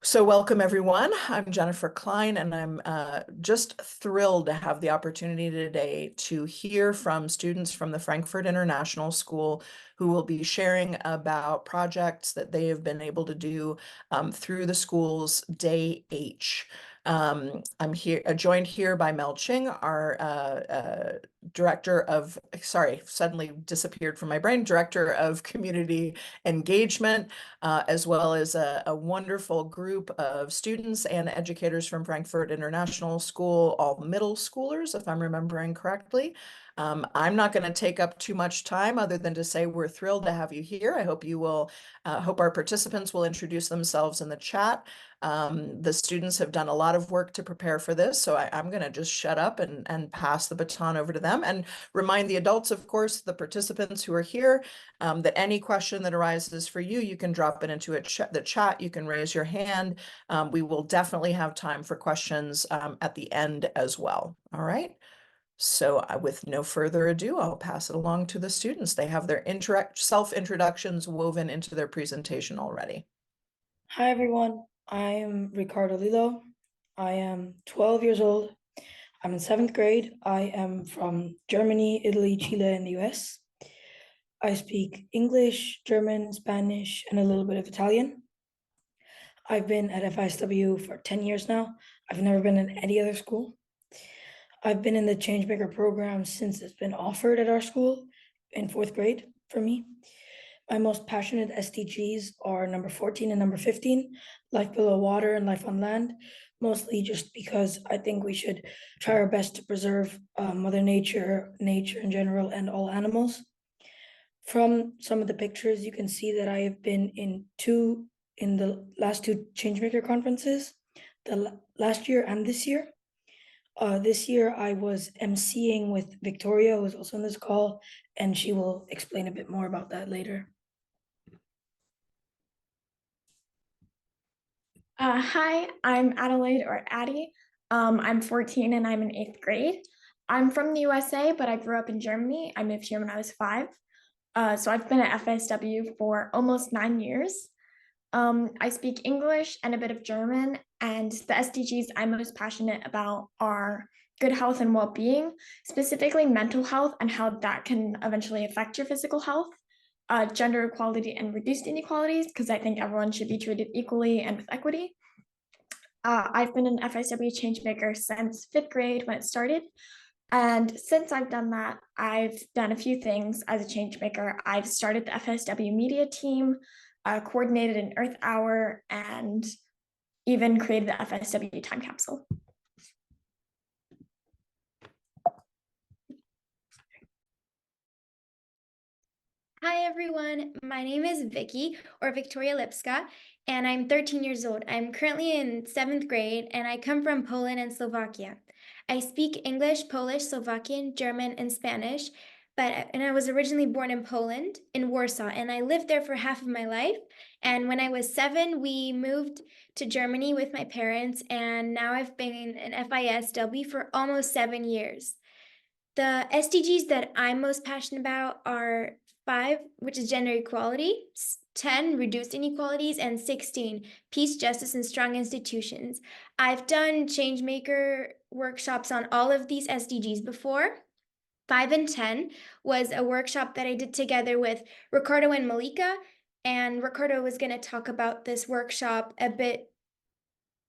So welcome everyone. I'm Jennifer Klein, and I'm just thrilled to have the opportunity today to hear from students from the Frankfurt International School who will be sharing about projects that they have been able to do through the school's Day H. I'm here joined here by Mel Ching, our director of, sorry, suddenly disappeared from my brain, director of community engagement, as well as a wonderful group of students and educators from Frankfurt International School, all middle schoolers, if I'm remembering correctly. I'm not going to take up too much time other than to say we're thrilled to have you here. I hope you will, hope our participants will introduce themselves in the chat. The students have done a lot of work to prepare for this, so I'm going to just shut up and pass the baton over to them and remind the adults, of course, the participants who are here, that any question that arises for you, you can drop it into the chat. You can raise your hand. We will definitely have time for questions at the end as well. All right. So with no further ado, I'll pass it along to the students. They have their self-introductions woven into their presentation already. Hi, everyone. I am Ricardo Lilo. I am 12 years old. I'm in 7th grade. I am from Germany, Italy, Chile, and the US. I speak English, German, Spanish, and a little bit of Italian. I've been at FISW for 10 years now. I've never been in any other school. I've been in the Changemaker program since it's been offered at our school in 4th grade for me. My most passionate SDGs are number 14 and number 15, life below water and life on land, mostly just because I think we should try our best to preserve Mother Nature, nature in general, and all animals. From some of the pictures, you can see that I have been in the last two Changemaker conferences, the last year and this year. This year I was emceeing with Victoria, who is also on this call, and she will explain a bit more about that later. Hi, I'm Adelaide, or Addie. I'm 14 and I'm in 8th grade. I'm from the USA, but I grew up in Germany. I moved here when I was 5. So I've been at FSW for almost 9 years. I speak English and a bit of German, and the SDGs I'm most passionate about are good health and well-being, specifically mental health and how that can eventually affect your physical health. Gender equality and reduced inequalities, because I think everyone should be treated equally and with equity. I've been an FSW Changemaker since 5th grade when it started. And since I've done that, I've done a few things as a Changemaker. I've started the FSW media team, coordinated an Earth Hour, and even created the FSW time capsule. Hi everyone, my name is Vicky, or Victoria Lipska, and I'm 13 years old. I'm currently in 7th grade and I come from Poland and Slovakia. I speak English, Polish, Slovakian, German, and Spanish, and I was originally born in Poland, in Warsaw, and I lived there for half of my life. And when I was 7, we moved to Germany with my parents, and now I've been in FISW for almost 7 years. The SDGs that I'm most passionate about are 5, which is gender equality, 10, reduced inequalities, and 16, peace, justice, and strong institutions. I've done Changemaker workshops on all of these SDGs before. 5 and 10 was a workshop that I did together with Ricardo and Malika, and Ricardo was going to talk about this workshop a bit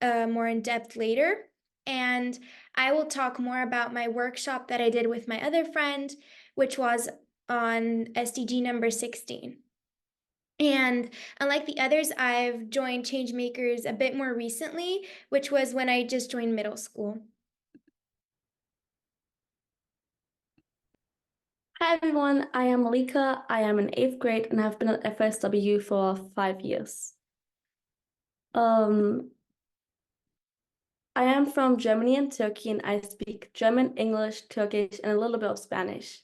more in depth later. And I will talk more about my workshop that I did with my other friend, which was on SDG number 16. And unlike the others, I've joined Changemakers a bit more recently, which was when I just joined middle school. Hi everyone, I am Malika. I am in 8th grade and have been at FSW for 5 years. I am from Germany and Turkey, and I speak German, English, Turkish, and a little bit of Spanish.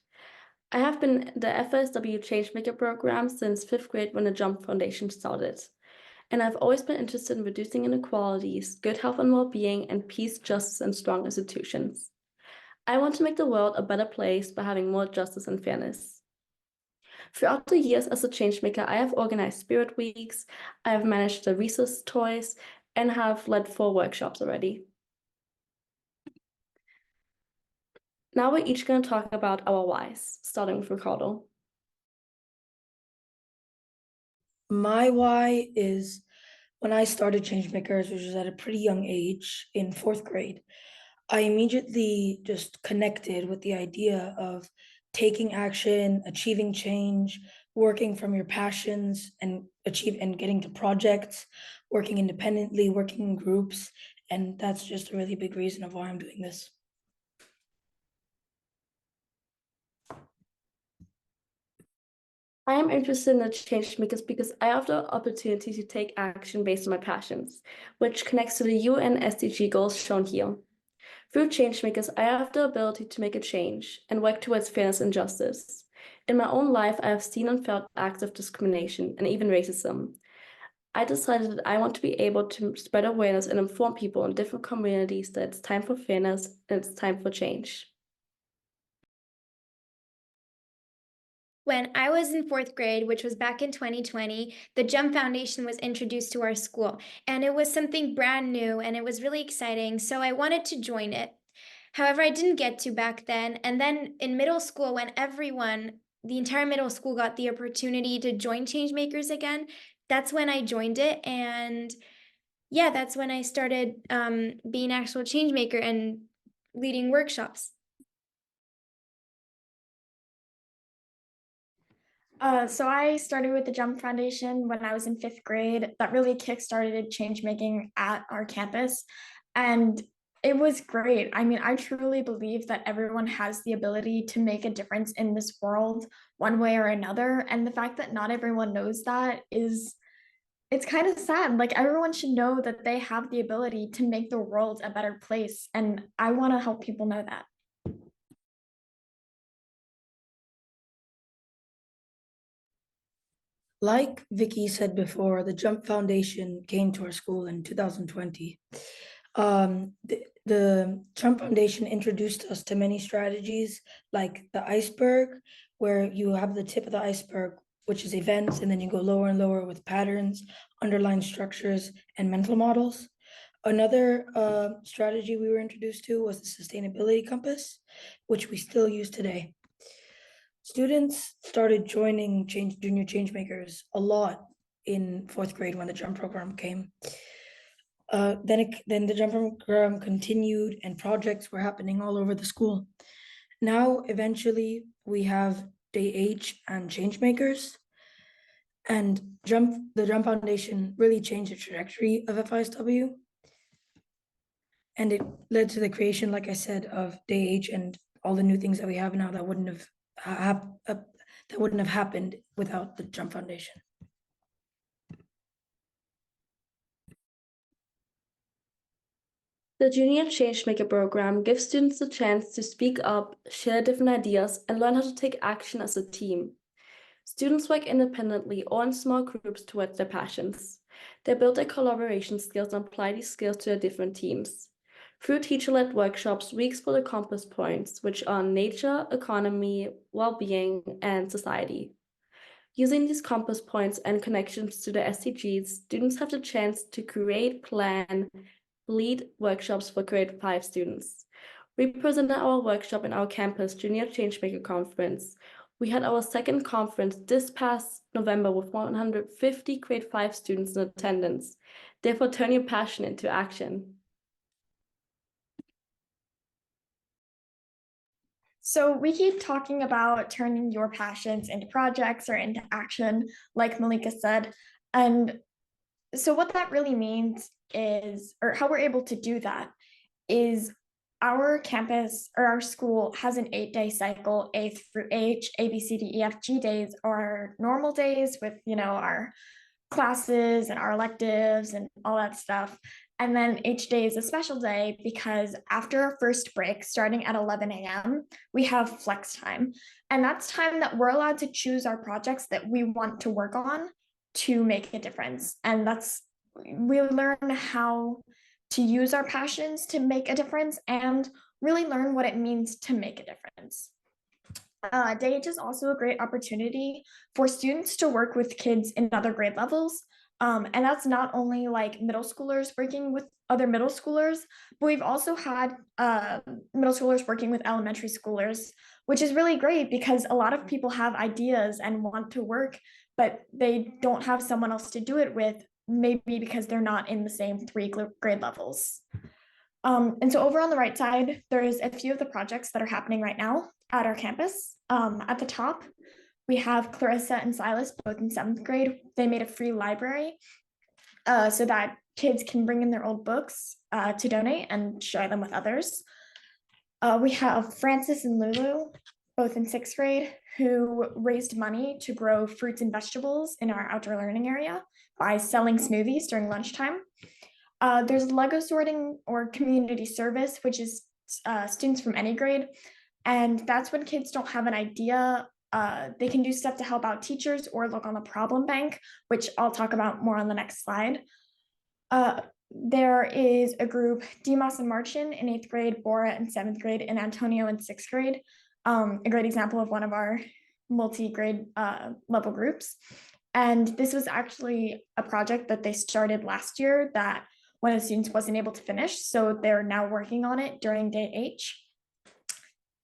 I have been in the FSW Changemaker program since 5th grade when the Jump Foundation started. And I've always been interested in reducing inequalities, good health and well-being, and peace, justice, and strong institutions. I want to make the world a better place by having more justice and fairness. Throughout the years as a Changemaker, I have organized Spirit Weeks, I have managed the resource toys, and have led 4 workshops already. Now we're each going to talk about our whys, starting with Ricardo. My why is when I started Changemakers, which was at a pretty young age in 4th grade, I immediately just connected with the idea of taking action, achieving change, working from your passions and getting to projects, working independently, working in groups. And that's just a really big reason of why I'm doing this. I am interested in the Changemakers because I have the opportunity to take action based on my passions, which connects to the UN SDG goals shown here. Through Changemakers, I have the ability to make a change and work towards fairness and justice. In my own life, I have seen and felt acts of discrimination and even racism. I decided that I want to be able to spread awareness and inform people in different communities that it's time for fairness and it's time for change. When I was in 4th grade, which was back in 2020, the Jump Foundation was introduced to our school, and it was something brand new and it was really exciting, so I wanted to join it. However, I didn't get to back then, and then in middle school, when the entire middle school got the opportunity to join Changemakers again, that's when I joined it, and yeah, that's when I started being an actual changemaker and leading workshops. So I started with the Jump Foundation when I was in 5th grade. That really kickstarted change making at our campus. And it was great. I mean, I truly believe that everyone has the ability to make a difference in this world one way or another. And the fact that not everyone knows that it's kind of sad. Like everyone should know that they have the ability to make the world a better place. And I want to help people know that. Like Vicky said before, the Jump Foundation came to our school in 2020. The Jump Foundation introduced us to many strategies like the iceberg, where you have the tip of the iceberg, which is events, and then you go lower and lower with patterns, underlying structures, and mental models. Another strategy we were introduced to was the sustainability compass, which we still use today. Students started joining junior changemakers a lot in 4th grade when the jump program came. Then the jump program continued and projects were happening all over the school. Now, eventually, we have Day H and Changemakers. And the Jump Foundation really changed the trajectory of FISW. And it led to the creation, like I said, of Day H and all the new things that we have now that wouldn't have happened without the Jump Foundation. The Junior Changemaker program gives students the chance to speak up, share different ideas, and learn how to take action as a team. Students work independently or in small groups towards their passions. They build their collaboration skills and apply these skills to their different teams. Through teacher-led workshops, we explore the compass points, which are nature, economy, well-being, and society. Using these compass points and connections to the SDGs, students have the chance to create, plan, lead workshops for grade 5 students. We presented our workshop in our campus Junior Changemaker Conference. We had our second conference this past November with 150 grade 5 students in attendance. Therefore, turn your passion into action. So we keep talking about turning your passions into projects or into action, like Malika said. And so what that really means is, or how we're able to do that is our campus or our school has an 8-day cycle. A through H, A, B, C, D, E, F, G days are normal days with, our classes and our electives and all that stuff. And then each day is a special day because after our first break, starting at 11 a.m., we have flex time. And that's time that we're allowed to choose our projects that we want to work on to make a difference. And we learn how to use our passions to make a difference and really learn what it means to make a difference. Day H is also a great opportunity for students to work with kids in other grade levels. And that's not only like middle schoolers working with other middle schoolers, but we've also had middle schoolers working with elementary schoolers, which is really great because a lot of people have ideas and want to work, but they don't have someone else to do it with, maybe because they're not in the same 3 grade levels. And so over on the right side, there's a few of the projects that are happening right now at our campus. At the top, we have Clarissa and Silas, both in 7th grade. They made a free library so that kids can bring in their old books to donate and share them with others. We have Francis and Lulu, both in 6th grade, who raised money to grow fruits and vegetables in our outdoor learning area by selling smoothies during lunchtime. There's Lego sorting or community service, which is students from any grade. And that's when kids don't have an idea. They can do stuff to help out teachers or look on the problem bank, which I'll talk about more on the next slide. There is a group, Demos and Marchin in 8th grade, Bora in 7th grade, and Antonio in 6th grade. A great example of one of our multi-grade level groups. And this was actually a project that they started last year that one of the students wasn't able to finish. So they're now working on it during day H.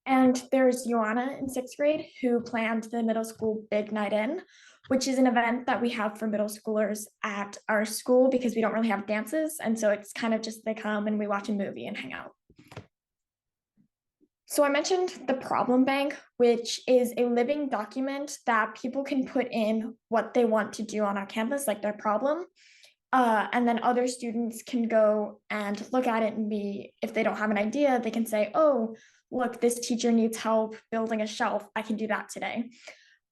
And there's Joanna in 6th grade who planned the middle school Big Night In, which is an event that we have for middle schoolers at our school because we don't really have dances. And so it's kind of just they come and we watch a movie and hang out. So I mentioned the problem bank, which is a living document that people can put in what they want to do on our campus, like their problem. And then other students can go and look at it and if they don't have an idea, they can say, oh, look, this teacher needs help building a shelf. I can do that today.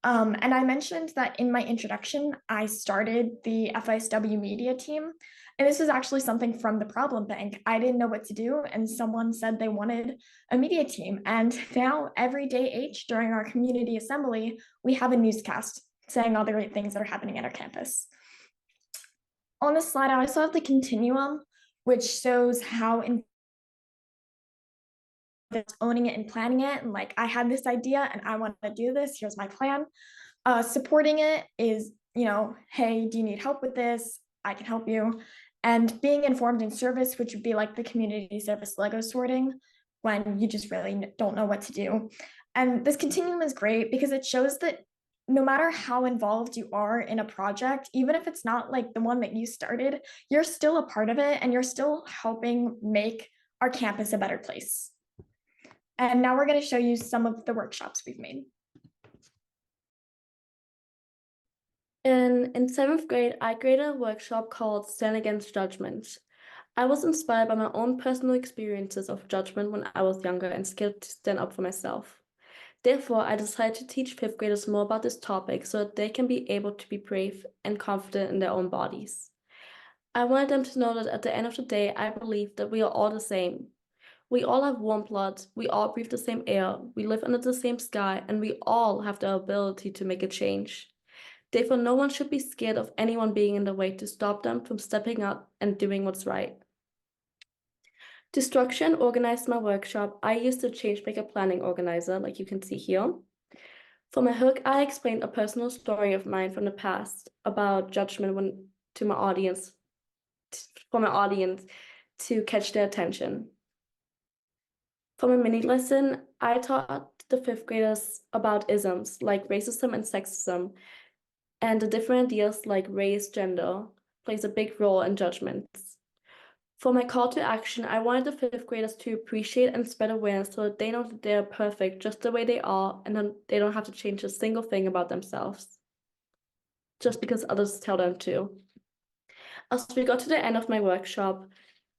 And I mentioned that in my introduction, I started the FISW media team. And this is actually something from the problem bank. I didn't know what to do. And someone said they wanted a media team. And now every day H during our community assembly, we have a newscast saying all the great things that are happening at our campus. On this slide, I also have the continuum, which shows how owning it and planning it. And like, I had this idea and I want to do this. Here's my plan. Supporting it is, hey, do you need help with this? I can help you. And being informed in service, which would be like the community service Lego sorting when you just really don't know what to do. And this continuum is great because it shows that no matter how involved you are in a project, even if it's not like the one that you started, you're still a part of it and you're still helping make our campus a better place. And now we're going to show you some of the workshops we've made. In 7th grade, I created a workshop called Stand Against Judgment. I was inspired by my own personal experiences of judgment when I was younger and scared to stand up for myself. Therefore, I decided to teach 5th graders more about this topic so that they can be able to be brave and confident in their own bodies. I wanted them to know that at the end of the day, I believe that we are all the same. We all have warm blood, we all breathe the same air, we live under the same sky, and we all have the ability to make a change. Therefore, no one should be scared of anyone being in the way to stop them from stepping up and doing what's right. To structure and organize my workshop, I used the Changemaker planning organizer, like you can see here. For my hook, I explained a personal story of mine from the past about judgment for my audience to catch their attention. For my mini lesson, I taught the 5th graders about isms like racism and sexism, and the different ideas like race, gender plays a big role in judgments. For my call to action, I wanted the 5th graders to appreciate and spread awareness so that they know that they're perfect just the way they are, and then they don't have to change a single thing about themselves just because others tell them to. As we got to the end of my workshop,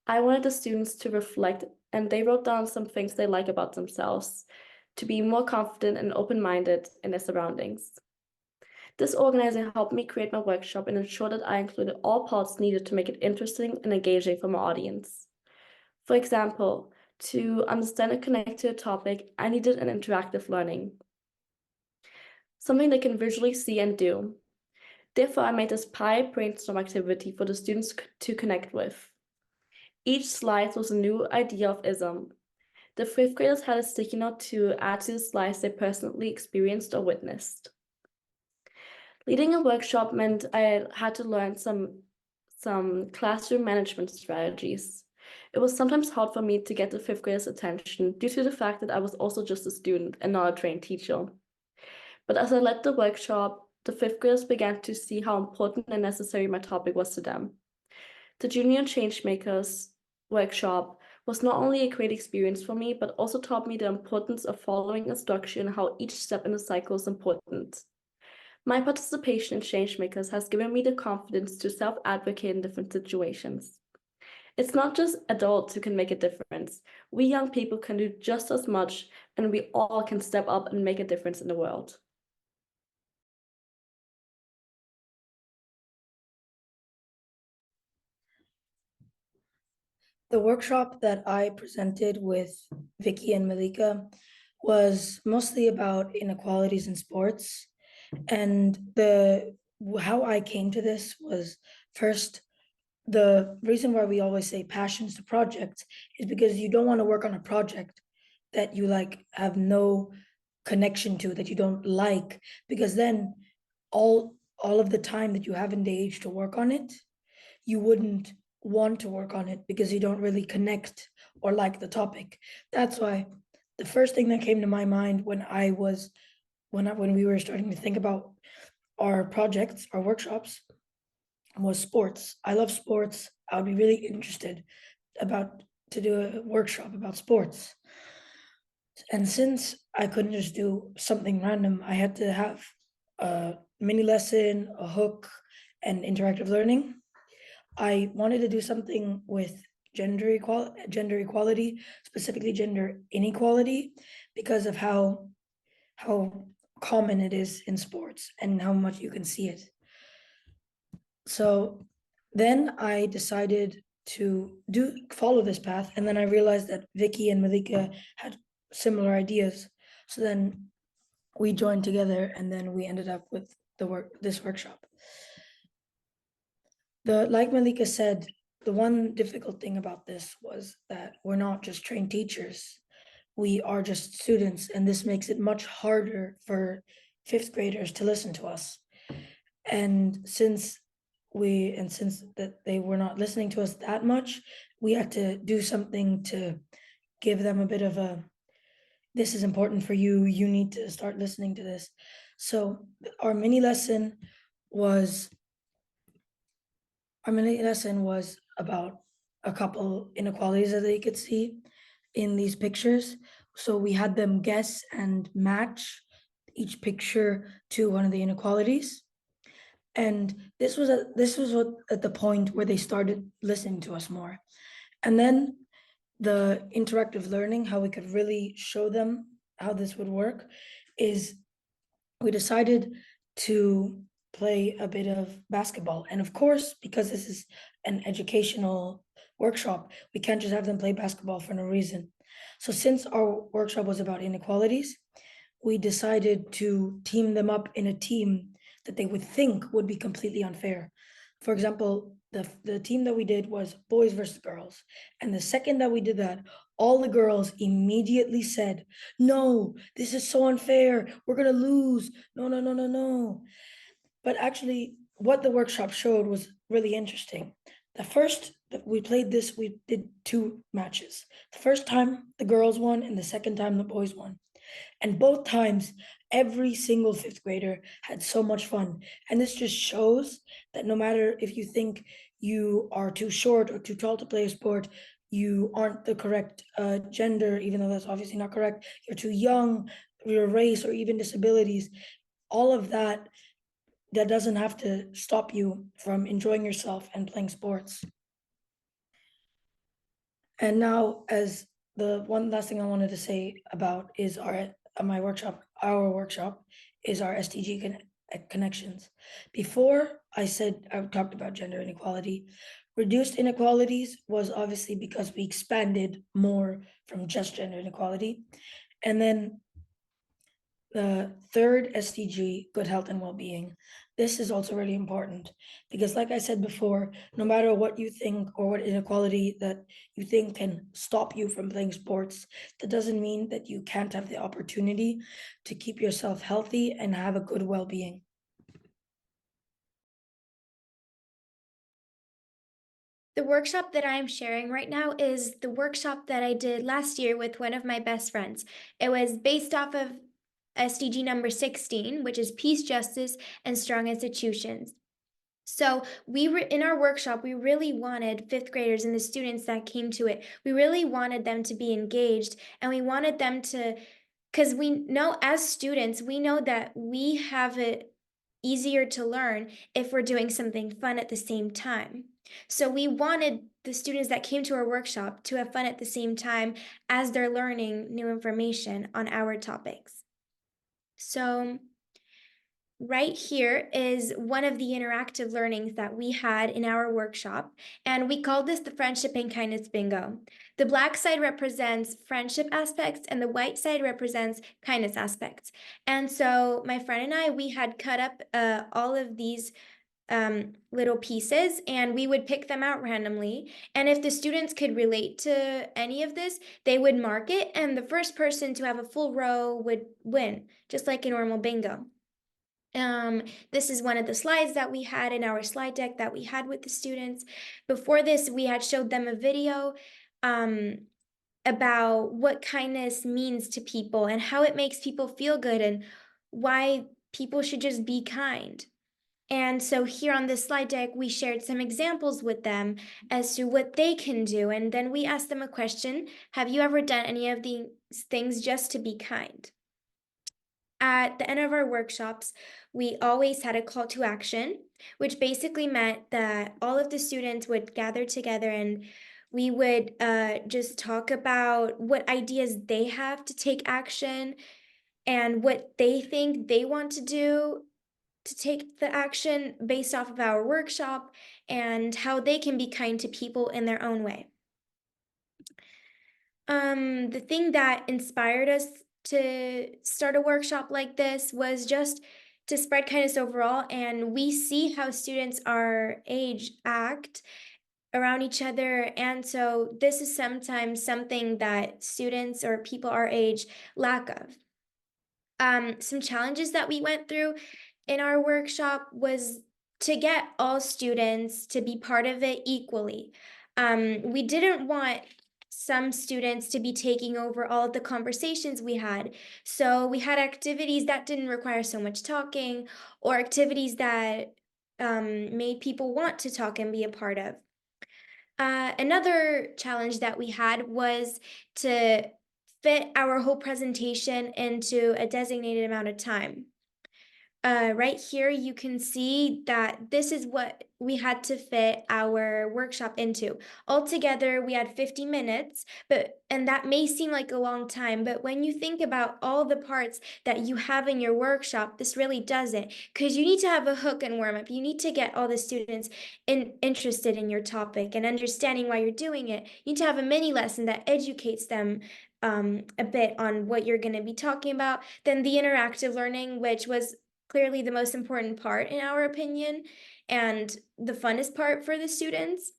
I wanted the students to reflect, and they wrote down some things they like about themselves, to be more confident and open-minded in their surroundings. This organizer helped me create my workshop and ensure that I included all parts needed to make it interesting and engaging for my audience. For example, to understand and connect to a topic, I needed an interactive learning, something they can visually see and do. Therefore, I made this pie brainstorm activity for the students to connect with. Each slide was a new idea of ism. The 5th graders had a sticky note to add to the slides they personally experienced or witnessed. Leading a workshop meant I had to learn some classroom management strategies. It was sometimes hard for me to get the fifth graders' attention due to the fact that I was also just a student and not a trained teacher. But as I led the workshop, the fifth graders began to see how important and necessary my topic was to them. The Junior Changemakers workshop was not only a great experience for me, but also taught me the importance of following a structure and how each step in the cycle is important. My participation in Changemakers has given me the confidence to self-advocate in different situations. It's not just adults who can make a difference. We young people can do just as much, and we all can step up and make a difference in the world. The workshop that I presented with Vicky and Malika was mostly about inequalities in sports. And how I came to this was, first, the reason why we always say passions to projects is because you don't want to work on a project that you have no connection to, that you don't like, because then all of the time that you have in the age to work on it, you wouldn't want to work on it because you don't really connect or like the topic. That's why the first thing that came to my mind when we were starting to think about our projects, our workshops, was sports. I love sports. I would be really interested to do a workshop about sports. And since I couldn't just do something random, I had to have a mini lesson, a hook, and interactive learning. I wanted to do something with gender equality, specifically gender inequality, because of how common it is in sports and how much you can see it. So then I decided to follow this path, and then I realized that Vicky and Malika had similar ideas. So then we joined together, and then we ended up with this workshop. Like Malika said, the one difficult thing about this was that we're not just trained teachers. We are just students, and this makes it much harder for fifth graders to listen to us. And since that they were not listening to us that much, we had to do something to give them a bit of this is important for you, you need to start listening to this. So our mini lesson was about a couple inequalities that they could see in these pictures. So we had them guess and match each picture to one of the inequalities. And this was at the point where they started listening to us more. And then the interactive learning, how we could really show them how this would work, is we decided to play a bit of basketball. And of course, because this is an educational workshop, we can't just have them play basketball for no reason. So since our workshop was about inequalities, we decided to team them up in a team that they would think would be completely unfair. For example, the team that we did was boys versus girls. And the second that we did that, all the girls immediately said, no, this is so unfair. We're going to lose. No, no, no, no, no. But actually, what the workshop showed was really interesting. The first that we played this, we did 2 matches. The first time the girls won, and the second time the boys won. And both times, every single fifth grader had so much fun. And this just shows that no matter if you think you are too short or too tall to play a sport, you aren't the correct gender, even though that's obviously not correct, you're too young, your race, or even disabilities, all of that doesn't have to stop you from enjoying yourself and playing sports. And now, as the one last thing I wanted to say about is our workshop is our SDG connections. Before I talked about gender inequality. Reduced inequalities was obviously because we expanded more from just gender inequality. And then the third SDG, good health and well-being. This is also really important because, like I said before, no matter what you think or what inequality that you think can stop you from playing sports, that doesn't mean that you can't have the opportunity to keep yourself healthy and have a good well-being. The workshop that I'm sharing right now is the workshop that I did last year with one of my best friends. It was based off of SDG number 16, which is peace, justice, and strong institutions. So we were in our workshop, we really wanted fifth graders and the students that came to it, we really wanted them to be engaged, and we wanted them to, because we know as students, we know that we have it easier to learn if we're doing something fun at the same time. So we wanted the students that came to our workshop to have fun at the same time as they're learning new information on our topics. So right here is one of the interactive learnings that we had in our workshop, and we called this the Friendship and Kindness Bingo. The black side represents friendship aspects, and the white side represents kindness aspects. And so my friend and I, we had cut up all of these little pieces, and we would pick them out randomly. And if the students could relate to any of this, they would mark it, and the first person to have a full row would win, just like a normal bingo. This is one of the slides that we had in our slide deck that we had with the students. Before this, we had showed them a video about what kindness means to people and how it makes people feel good and why people should just be kind. And so here on this slide deck, we shared some examples with them as to what they can do. And then we asked them a question: have you ever done any of these things just to be kind? At the end of our workshops, we always had a call to action, which basically meant that all of the students would gather together and we would just talk about what ideas they have to take action and what they think they want to do to take the action based off of our workshop and how they can be kind to people in their own way. The thing that inspired us to start a workshop like this was just to spread kindness overall, and we see how students our age act around each other, and so this is sometimes something that students or people our age lack of. Some challenges that we went through in our workshop was to get all students to be part of it equally. We didn't want some students to be taking over all of the conversations we had. So we had activities that didn't require so much talking, or activities that made people want to talk and be a part of. Another challenge that we had was to fit our whole presentation into a designated amount of time. Right here, you can see that this is what we had to fit our workshop into. Altogether, we had 50 minutes, and that may seem like a long time, but when you think about all the parts that you have in your workshop, this really doesn't, because you need to have a hook and warm up. You need to get all the students interested in your topic and understanding why you're doing it. You need to have a mini lesson that educates them a bit on what you're going to be talking about. Then the interactive learning, which was clearly the most important part in our opinion, and the funnest part for the students.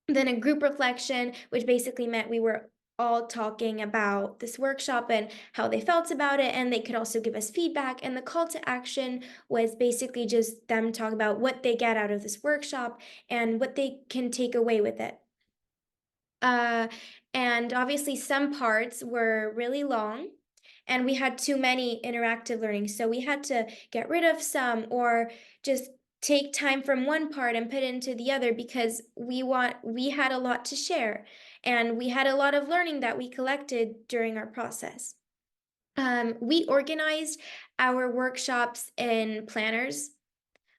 Then a group reflection, which basically meant we were all talking about this workshop and how they felt about it, and they could also give us feedback. And the call to action was basically just them talking about what they get out of this workshop and what they can take away with it. And obviously some parts were really long, and we had too many interactive learning. So we had to get rid of some or just take time from one part and put it into the other, because we had a lot to share, and we had a lot of learning that we collected during our process. We organized our workshops in planners,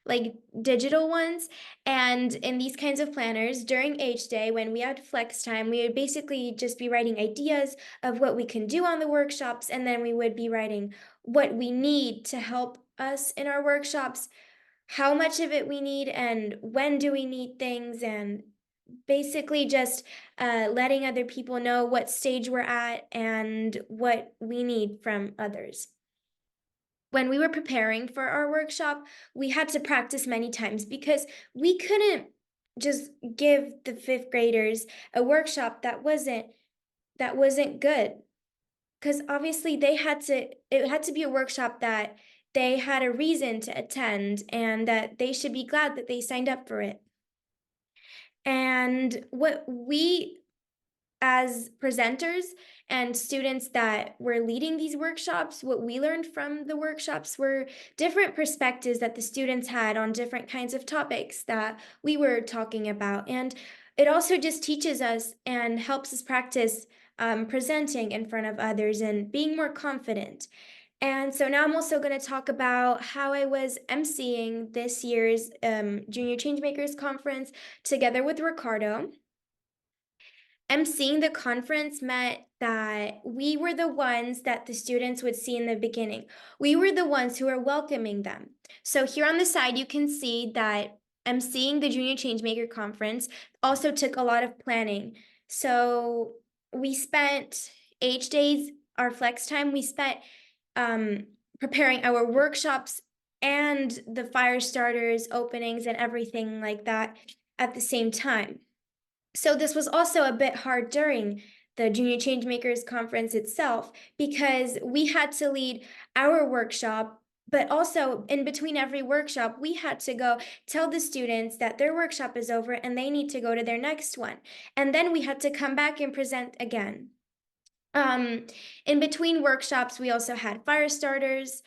like digital ones, and in these kinds of planners during H Day, when we had flex time, we would basically just be writing ideas of what we can do on the workshops, and then we would be writing what we need to help us in our workshops, how much of it we need, and when do we need things, and basically just letting other people know what stage we're at and what we need from others. When we were preparing for our workshop, we had to practice many times because we couldn't just give the fifth graders a workshop that wasn't good. Because obviously it had to be a workshop that they had a reason to attend and that they should be glad that they signed up for it. And And what we as presenters and students that were leading these workshops, what we learned from the workshops were different perspectives that the students had on different kinds of topics that we were talking about. And it also just teaches us and helps us practice presenting in front of others and being more confident. And so now I'm also going to talk about how I was emceeing this year's Junior Changemakers conference together with Ricardo. Emceeing the conference meant that we were the ones that the students would see in the beginning. We were the ones who were welcoming them. So here on the side, you can see that emceeing the Junior Changemaker conference also took a lot of planning. So we spent H days, our flex time, we spent preparing our workshops and the fire starters, openings, and everything like that at the same time. So this was also a bit hard during the Junior Changemakers conference itself because we had to lead our workshop, but also in between every workshop, we had to go tell the students that their workshop is over and they need to go to their next one. And then we had to come back and present again. In between workshops, we also had fire starters,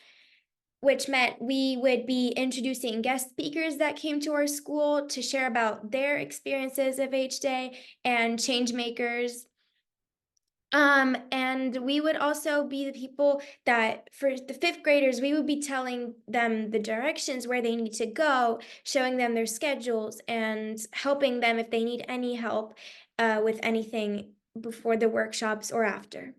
which meant we would be introducing guest speakers that came to our school to share about their experiences of H Day and Changemakers. And we would also be the people that for the fifth graders, we would be telling them the directions where they need to go, showing them their schedules and helping them if they need any help with anything before the workshops or after.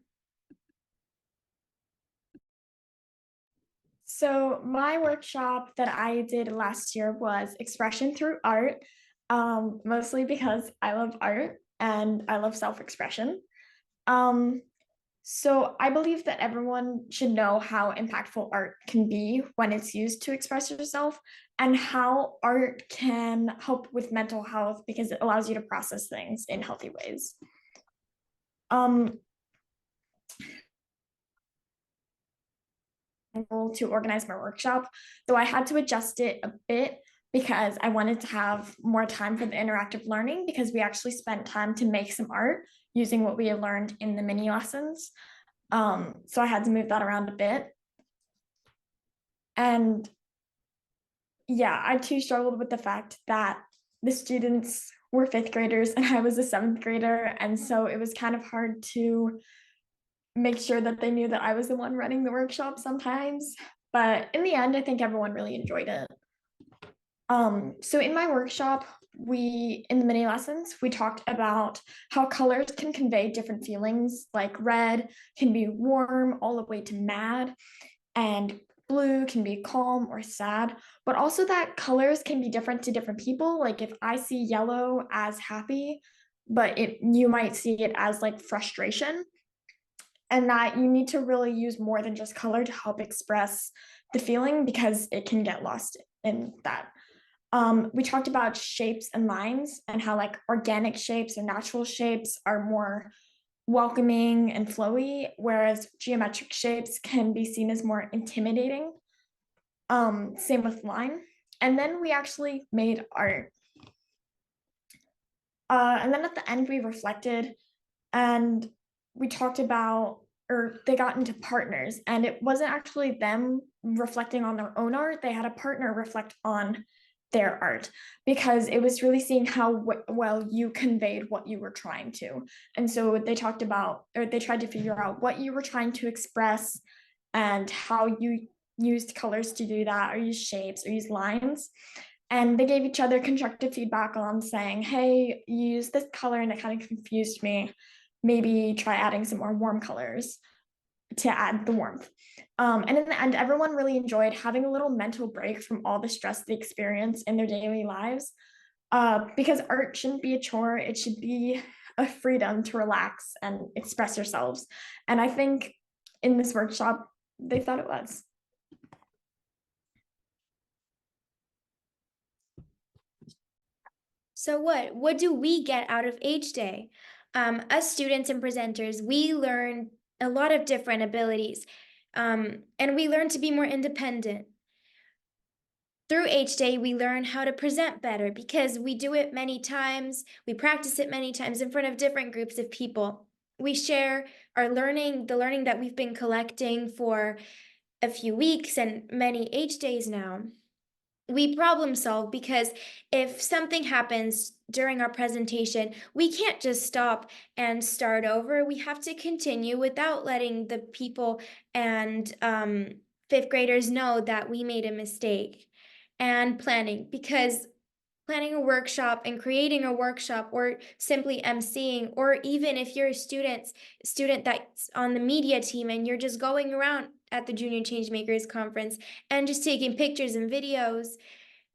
So my workshop that I did last year was expression through art, mostly because I love art and I love self-expression. So I believe that everyone should know how impactful art can be when it's used to express yourself and how art can help with mental health because it allows you to process things in healthy ways. To organize my workshop, though I had to adjust it a bit because I wanted to have more time for the interactive learning because we actually spent time to make some art using what we had learned in the mini lessons. So I had to move that around a bit. And yeah, I too struggled with the fact that the students were fifth graders and I was a seventh grader. And so it was kind of hard to make sure that they knew that I was the one running the workshop sometimes. But in the end, I think everyone really enjoyed it. So in my workshop, in the mini lessons, we talked about how colors can convey different feelings, like red can be warm all the way to mad, and blue can be calm or sad, but also that colors can be different to different people. Like if I see yellow as happy, but you might see it as like frustration, and that you need to really use more than just color to help express the feeling because it can get lost in that. We talked about shapes and lines and how like organic shapes or natural shapes are more welcoming and flowy, whereas geometric shapes can be seen as more intimidating. Same with line. And then we actually made art. And then at the end, we reflected and we talked about, or they got into partners, and it wasn't actually them reflecting on their own art. They had a partner reflect on their art because it was really seeing how well you conveyed what you were trying to. And so they talked about, or they tried to figure out what you were trying to express and how you used colors to do that, or use shapes or use lines. And they gave each other constructive feedback on saying, hey, you used this color and it kind of confused me. Maybe try adding some more warm colors to add the warmth. And in the end, everyone really enjoyed having a little mental break from all the stress they experience in their daily lives, because art shouldn't be a chore. It should be a freedom to relax and express yourselves. And I think in this workshop, they thought it was. So what do we get out of H Day? Us students and presenters, we learn a lot of different abilities, and we learn to be more independent. Through H Day, we learn how to present better because we do it many times. We practice it many times in front of different groups of people. We share our learning, the learning that we've been collecting for a few weeks and many H Days now. We problem solve because if something happens during our presentation, we can't just stop and start over. We have to continue without letting the people and fifth graders know that we made a mistake. And planning, because planning a workshop and creating a workshop or simply emceeing, or even if you're a student that's on the media team and you're just going around at the Junior Changemakers conference and just taking pictures and videos,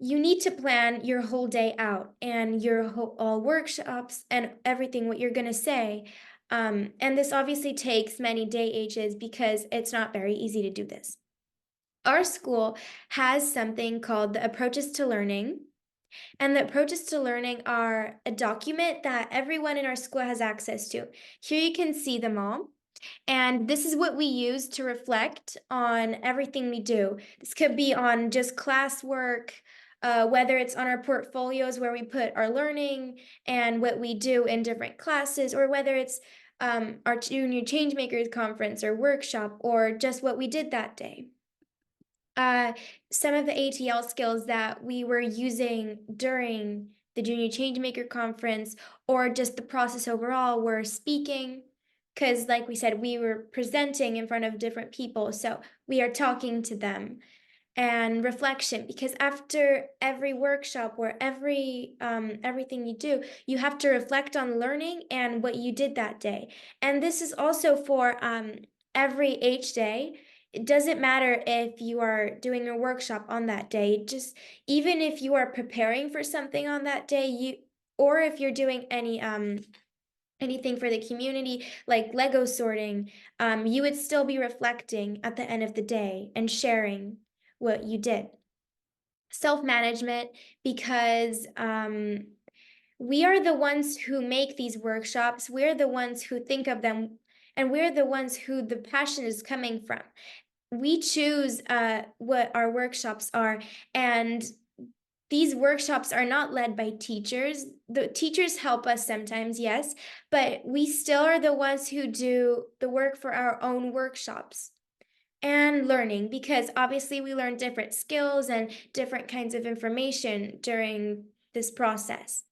you need to plan your whole day out and your all workshops and everything what you're going to say. And this obviously takes many day ages because it's not very easy to do this. Our school has something called the Approaches to Learning. And the Approaches to Learning are a document that everyone in our school has access to. Here you can see them all. And this is what we use to reflect on everything we do. This could be on just classwork, whether it's on our portfolios where we put our learning and what we do in different classes, or whether it's our Junior Changemakers conference or workshop, or just what we did that day. Some of the ATL skills that we were using during the Junior Changemaker conference or just the process overall were speaking, because like we said, we were presenting in front of different people, so we are talking to them. And reflection, because after every workshop or everything you do, you have to reflect on learning and what you did that day. And this is also for every H day. It doesn't matter if you are doing a workshop on that day, just even if you are preparing for something on that day, or if you're doing anything for the community, like Lego sorting, you would still be reflecting at the end of the day and sharing what you did. Self-management, because we are the ones who make these workshops, we're the ones who think of them, and we're the ones who the passion is coming from. We choose what our workshops are, and these workshops are not led by teachers. The teachers help us sometimes, yes, but we still are the ones who do the work for our own workshops. And learning, because obviously we learn different skills and different kinds of information during this process.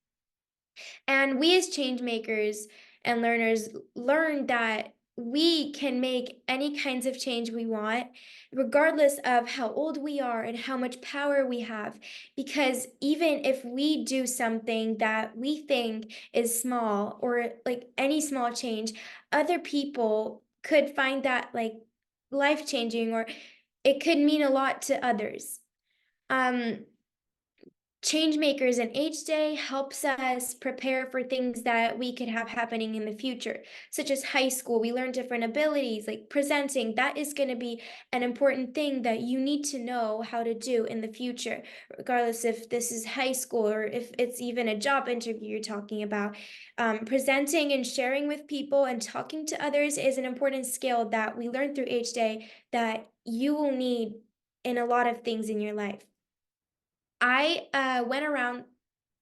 And we as change makers and learners learn that we can make any kinds of change we want, regardless of how old we are and how much power we have. Because even if we do something that we think is small, or like any small change, other people could find that like life-changing, or it could mean a lot to others. Changemakers and H Day helps us prepare for things that we could have happening in the future, such as high school. We learn different abilities like presenting. That is going to be an important thing that you need to know how to do in the future, regardless if this is high school or if it's even a job interview you're talking about. Presenting and sharing with people and talking to others is an important skill that we learn through H Day that you will need in a lot of things in your life. I went around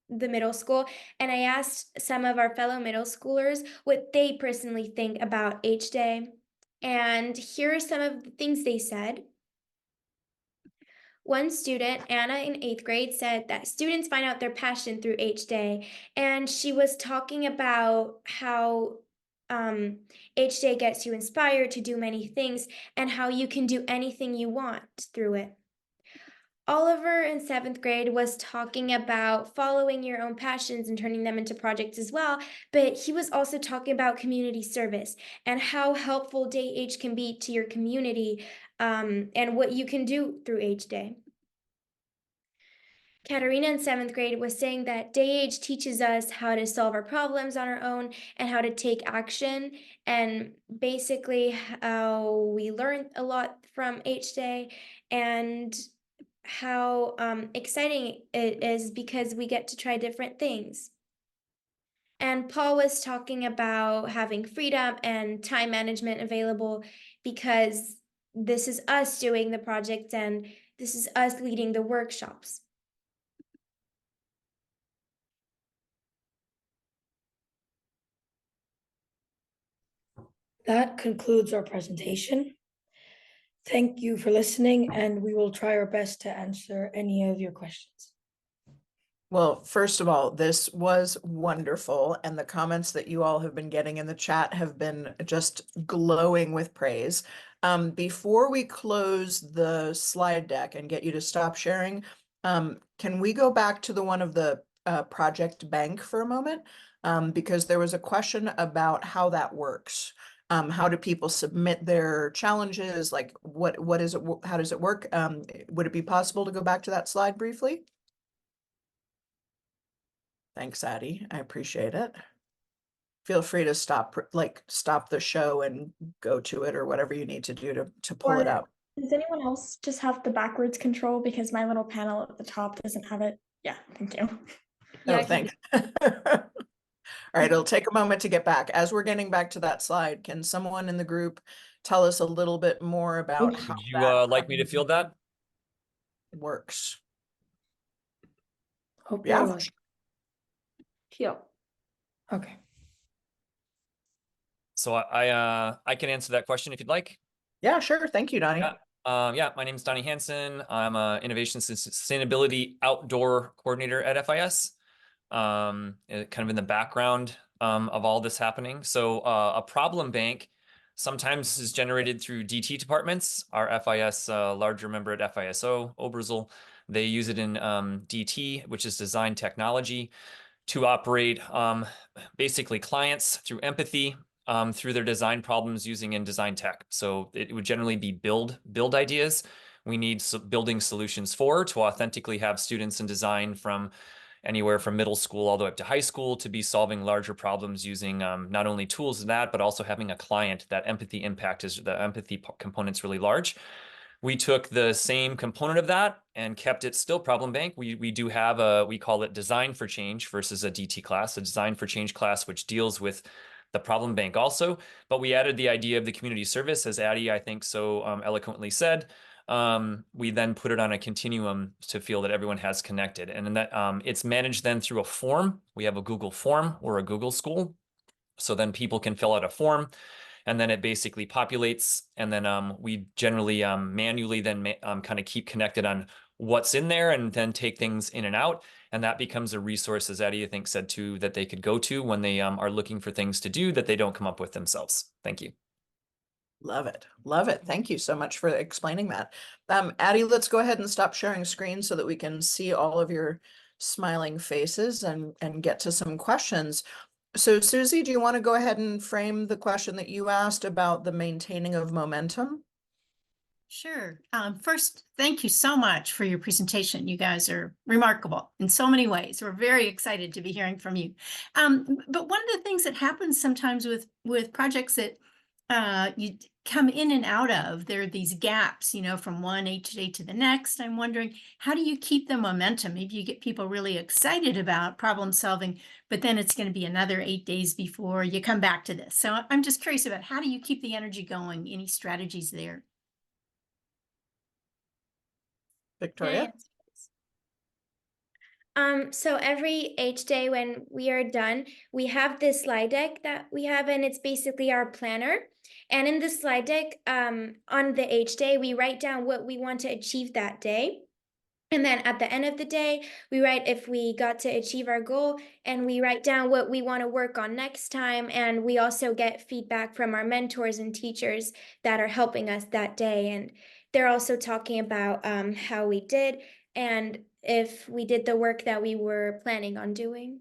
the middle school and I asked some of our fellow middle schoolers what they personally think about H Day. And here are some of the things they said. One student, Anna in 8th grade, said that students find out their passion through H Day. And she was talking about how H Day gets you inspired to do many things and how you can do anything you want through it. Oliver in 7th grade was talking about following your own passions and turning them into projects as well, but he was also talking about community service and how helpful Day H can be to your community, and what you can do through H Day. Katarina in 7th grade was saying that Day H teaches us how to solve our problems on our own and how to take action, and basically how we learned a lot from H Day, and how exciting it is because we get to try different things. And Paul was talking about having freedom and time management available because this is us doing the project, and This is us leading the workshops. That concludes our presentation. Thank you for listening, and we will try our best to answer any of your questions. Well, first of all, this was wonderful, and the comments that you all have been getting in the chat have been just glowing with praise. Before we close the slide deck and get you to stop sharing, can we go back to the one of the project bank for a moment? Because there was a question about how that works. How do people submit their challenges? Like, what is it? How does it work? Would it be possible to go back to that slide briefly? Thanks, Addie. I appreciate it. Feel free to stop the show and go to it or whatever you need to do to pull it up. Does anyone else just have the backwards control, because my little panel at the top doesn't have it? Yeah, thank you. Oh, thanks. All right, it'll take a moment to get back. As we're getting back to that slide, can someone in the group tell us a little bit more about how Would you like me to field that? works? Hope Yeah. you're like, Here. okay. So I can answer that question if you'd like. Yeah, sure. Thank you, Donnie. Yeah, my name is Donnie Hansen. I'm a Innovation and Sustainability Outdoor Coordinator at FIS. Kind of in the background of all this happening. So a problem bank sometimes is generated through DT departments. Our FIS larger member at FISO, Oberzel, they use it in DT, which is design technology, to operate basically clients through empathy through their design problems using in design tech. So it would generally be build ideas. We need building solutions to authentically have students in design from anywhere from middle school all the way up to high school to be solving larger problems using not only tools in that, but also having a client. That empathy impact is the empathy component's really large. We took the same component of that and kept it still problem bank. We do have we call it design for change versus a DT class, a design for change class, which deals with the problem bank also. But we added the idea of the community service, as Addie, I think, so eloquently said. We then put it on a continuum to feel that everyone has connected. And then that it's managed then through a form. We have a Google form or a Google school. So then people can fill out a form, and then it basically populates. And then we generally manually then kind of keep connected on what's in there and then take things in and out. And that becomes a resource, as Eddie, I think, said too, that they could go to when they are looking for things to do that they don't come up with themselves. Thank you. Love it. Love it. Thank you so much for explaining that. Addie, let's go ahead and stop sharing screen so that we can see all of your smiling faces and get to some questions. So Susie, do you want to go ahead and frame the question that you asked about the maintaining of momentum? Sure. First, thank you so much for your presentation. You guys are remarkable in so many ways. We're very excited to be hearing from you. But one of the things that happens sometimes with projects that you come in and out of, there are these gaps, you know, from one HJ to the next. I'm wondering, how do you keep the momentum? Maybe you get people really excited about problem solving, but then it's going to be another 8 days before you come back to this. So I'm just curious about, how do you keep the energy going? Any strategies there? Victoria? So every H day when we are done, we have this slide deck that we have, and it's basically our planner. And in the slide deck, on the H day, we write down what we want to achieve that day. And then at the end of the day, we write if we got to achieve our goal, and we write down what we want to work on next time. And we also get feedback from our mentors and teachers that are helping us that day. And they're also talking about how we did and if we did the work that we were planning on doing.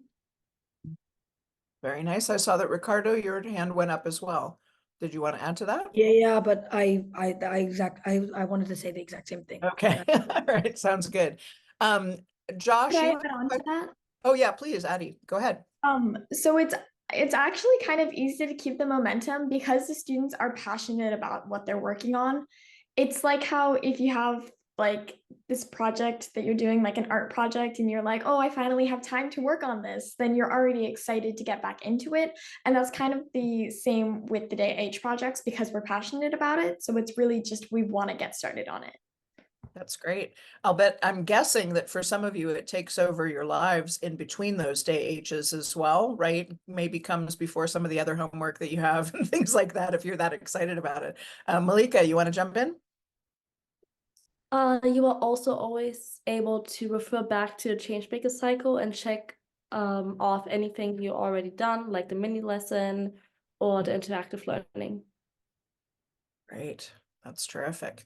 Very nice. I saw that Ricardo, your hand went up as well. Did you want to add to that? Yeah, but I wanted to say the exact same thing. Okay. All right. Sounds good. Josh, Can I you add on to that? Oh yeah, please, Addie, go ahead. So it's actually kind of easy to keep the momentum because the students are passionate about what they're working on. It's like how if you have like this project that you're doing, like an art project, and you're like, oh, I finally have time to work on this, then you're already excited to get back into it. And that's kind of the same with the Day H projects because we're passionate about it. So it's really just we want to get started on it. That's great. I'm guessing that for some of you, it takes over your lives in between those day H's as well, right? Maybe comes before some of the other homework that you have and things like that, if you're that excited about it. Malika, you want to jump in? You are also always able to refer back to the Changemaker cycle and check off anything you already done, like the mini lesson or the interactive learning. Great. That's terrific.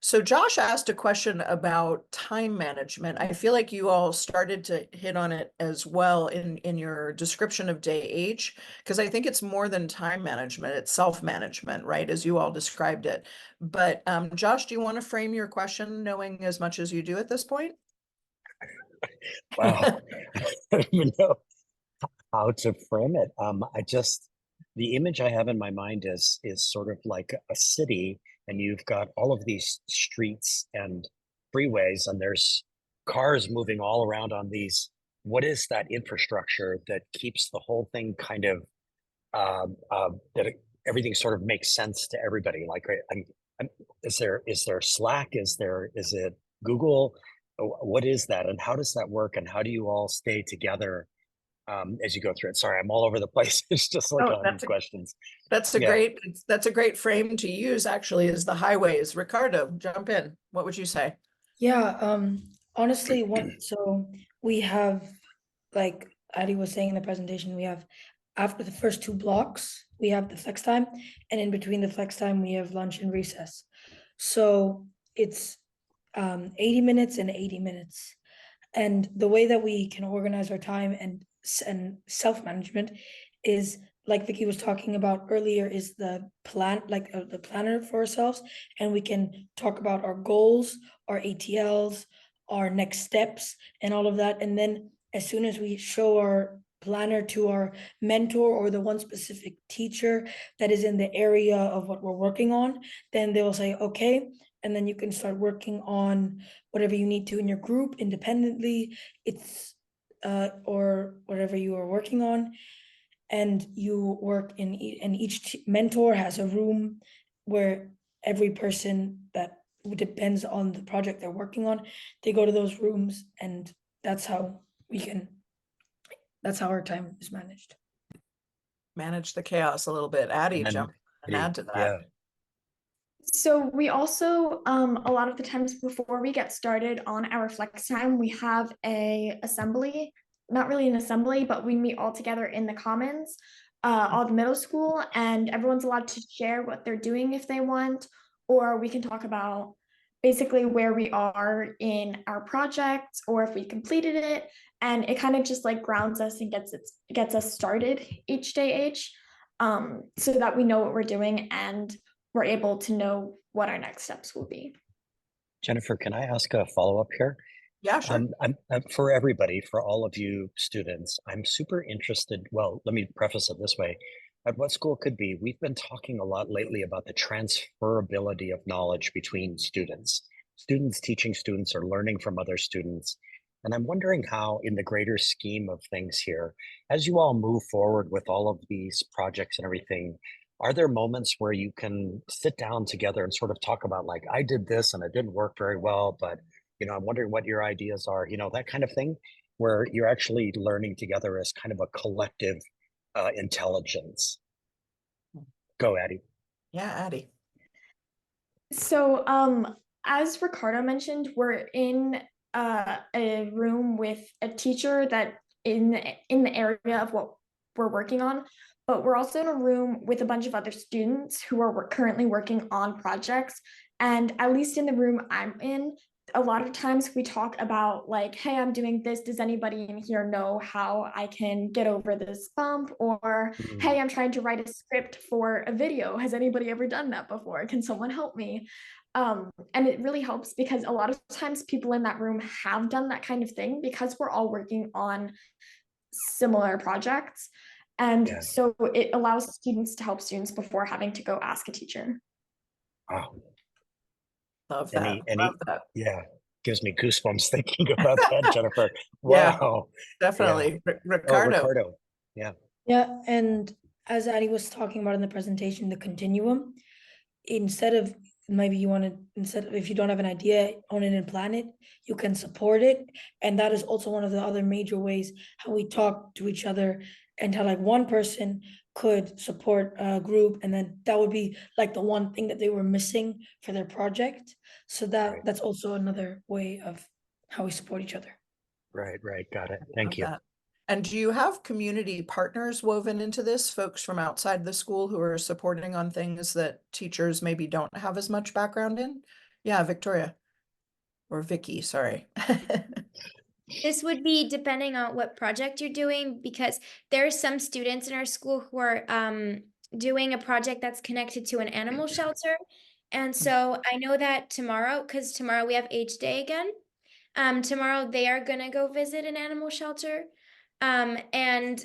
So Josh asked a question about time management. I feel like you all started to hit on it as well in your description of day H, because I think it's more than time management, it's self-management, right? As you all described it. But Josh, do you want to frame your question knowing as much as you do at this point? Wow. I don't even know how to frame it. The image I have in my mind is sort of like a city, and you've got all of these streets and freeways, and there's cars moving all around on these. What is that infrastructure that keeps the whole thing kind of everything sort of makes sense to everybody? Like, is there Slack? Is it Google? What is that, and how does that work, and how do you all stay together as you go through it? Sorry, I'm all over the place. It's just like questions. That's a great frame to use, actually, is the highways. Ricardo, jump in. What would you say? Yeah, honestly, so we have, like Addie was saying in the presentation, we have, after the first 2 blocks, we have the flex time, and in between the flex time, we have lunch and recess. So it's 80 minutes and 80 minutes. And the way that we can organize our time and self-management is, like Vicky was talking about earlier, is the the planner for ourselves, and we can talk about our goals, our ATLs, our next steps, and all of that. And then as soon as we show our planner to our mentor or the one specific teacher that is in the area of what we're working on, then they will say, okay, and then you can start working on whatever you need to in your group independently. Or whatever you are working on, and you work and each mentor has a room where every person that depends on the project they're working on, they go to those rooms, and that's how our time is managed. Manage the chaos a little bit. Addie, jump and add to that. Yeah. So we also, a lot of the times before we get started on our flex time, we have not really an assembly, but we meet all together in the commons, all the middle school, and everyone's allowed to share what they're doing if they want, or we can talk about basically where we are in our project or if we completed it. And it kind of just like grounds us and gets us started each day so that we know what we're doing and we're able to know what our next steps will be. Jennifer, can I ask a follow-up here? Yeah, sure. I'm for everybody, for all of you students, I'm super interested. Well, let me preface it this way. At What School Could Be, we've been talking a lot lately about the transferability of knowledge between students. Students teaching students or learning from other students. And I'm wondering how, in the greater scheme of things here, as you all move forward with all of these projects and everything, are there moments where you can sit down together and sort of talk about, like, I did this and it didn't work very well, but I'm wondering what your ideas are, that kind of thing, where you're actually learning together as kind of a collective intelligence. Go, Addie. Yeah, Addie. So as Ricardo mentioned, we're in a room with a teacher that in the area of what we're working on, but we're also in a room with a bunch of other students who are currently working on projects. And at least in the room I'm in, a lot of times we talk about, like, hey, I'm doing this. Does anybody in here know how I can get over this bump? Or, hey, I'm trying to write a script for a video. Has anybody ever done that before? Can someone help me? And it really helps because a lot of times people in that room have done that kind of thing because we're all working on similar projects. And so it allows students to help students before having to go ask a teacher. Wow. Love that. Love that. Yeah, gives me goosebumps thinking about that, Jennifer. Wow. Yeah, definitely. Yeah. Ricardo. Yeah. Yeah, and as Addie was talking about in the presentation, the continuum, instead of maybe you want to, instead of, if you don't have an idea, own it and plan it, you can support it. And that is also one of the other major ways how we talk to each other, and how like one person could support a group, and then that would be like the one thing that they were missing for their project. So Right. that's also another way of how we support each other. Right, got it. Thank Love you. that. And do you have community partners woven into this, folks from outside the school who are supporting on things that teachers maybe don't have as much background in? Yeah, Victoria. Or Vicky, sorry. This would be depending on what project you're doing, because there are some students in our school who are doing a project that's connected to an animal shelter. And so I know that tomorrow, because tomorrow we have H Day again, tomorrow they are gonna go visit an animal shelter. And